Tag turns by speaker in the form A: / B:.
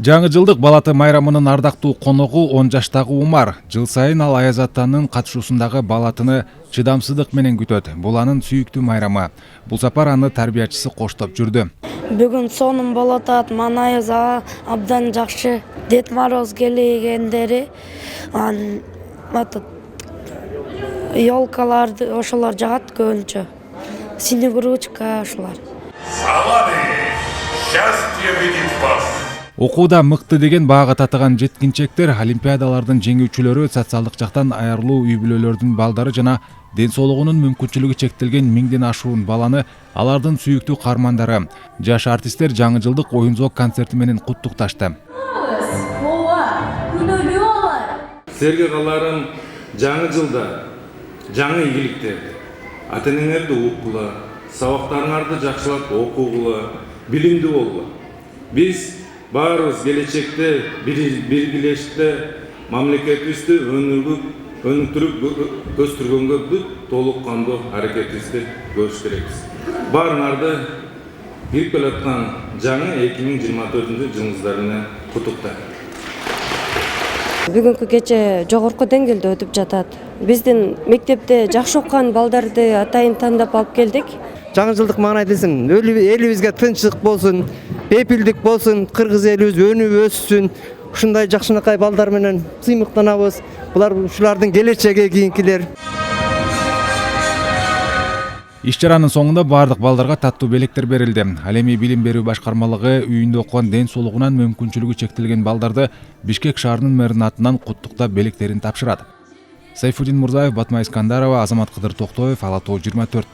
A: Жаңы жылдык Балаты майрамынын ардактуу коногу 10 жаштагы Умар. Жыл сайын ал Аяз атанын катышуусундагы Балатыны чыдамсыздык менен күтөт. Бул анын сүйүктүү майрамы. Бул сапар аны тарбиячысы коштоп жүрдү.
B: Бүгүн сонун болуп атат. Мана Аяз абдан жакшы. Дед Мороз келгендери ёлкаларды ошолор жагат көбүнчө. Снегурочка ошолор.
C: Салады! Счастье видит вас!
A: Окууда мыкты деген баага татыган жеткинчектер, олимпиадалардын жеңүүчүлөрү, социалдык жактан аярлуу үй-бүлөлөрдүн балдары жана ден соолугунун мүмкүнчүлүгү чектелген 1000ден ашуун баланы алардын сүйүктүү каармандары. Жаш артисттер жаңы жылдык оюн-зоок концерти менен куттукташты.
D: Силерге кааларым жаңы жылда жаңы ийгиликтерди, ата-энеңерди уккула, сабактарыңарды жакшылап окугула, билимдүү болгула. Биз баарыбыз келечекте биргелеште мамлекетибизди өнүктүрүп өстүргөнгө бүт толук кандуу аракетибизди көрүш керекпиз. Баарыңарды кирип келаткан жаңы 2024 жылыңыздар менен куттуктайм.
E: Бүгүнкү кече жогорку деңгээлде өтүп жатат. Биздин мектепте жакшы окуган балдарды атайын тандап алып келдик.
F: Жаңы жылдык маанай десем, элибизге тынччылык болсун, бепилдик болсун, кыргыз элибиз өнүп өссүн. Ушундай жакшынакай балдар менен сыймыктанабыз. Булар ушулардын келечеги кийинкилер.
A: Иш-чаранын соңунда бардык балдарга таттуу белектер берилди. Ал эми билим берүү башкармалыгы үйүндө окуган ден соолугунан мүмкүнчүлүгү чектелген балдарды Бишкек шаарынын мэринин атынан куттуктап белектерин тапшырат. Сайфуддин Мурзаев, Батма Искандарова, Азамат Кыдыр Токтоев, Ала Тоо 24.